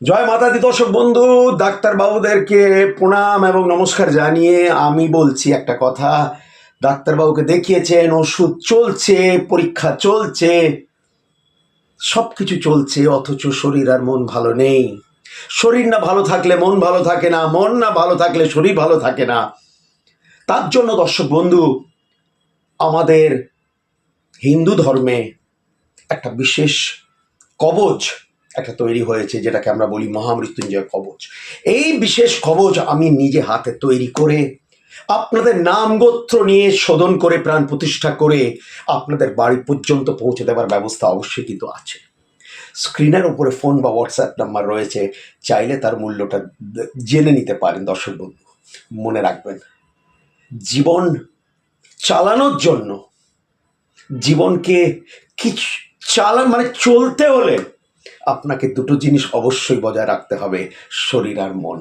জয় মাতা দি দর্শক বন্ধু, ডাক্তারবাবুদেরকে প্রণাম এবং নমস্কার জানিয়ে আমি বলছি একটা কথা। ডাক্তারবাবুকে দেখিয়েছেন, ওষুধ চলছে, পরীক্ষা চলছে, সব কিছু চলছে, অথচ শরীর আর মন ভালো নেই। শরীর না ভালো থাকলে মন ভালো থাকে না, মন না ভালো থাকলে শরীর ভালো থাকে না। তার জন্য দর্শক বন্ধু, আমাদের হিন্দু ধর্মে একটা বিশেষ কবচ একটা তৈরি হয়েছে, যেটাকে আমরা বলি মহামৃত্যুঞ্জয় কবচ। এই বিশেষ কবচ আমি নিজে হাতে তৈরি করে আপনাদের নাম গোত্র নিয়ে শোধন করে প্রাণ প্রতিষ্ঠা করে আপনাদের বাড়ি পর্যন্ত পৌঁছে দেওয়ার ব্যবস্থা অবশ্যই কিন্তু আছে। স্ক্রিনের উপরে ফোন বা হোয়াটসঅ্যাপ নাম্বার রয়েছে, চাইলে তার মূল্যটা জেনে নিতে পারেন। দর্শক বন্ধু, মনে রাখবেন, জীবন চালানোর জন্য, জীবনকে কিছু চলতে হলে আপনাকে দুটো জিনিস অবশ্যই বজায় রাখতে হবে, শরীর আর মন।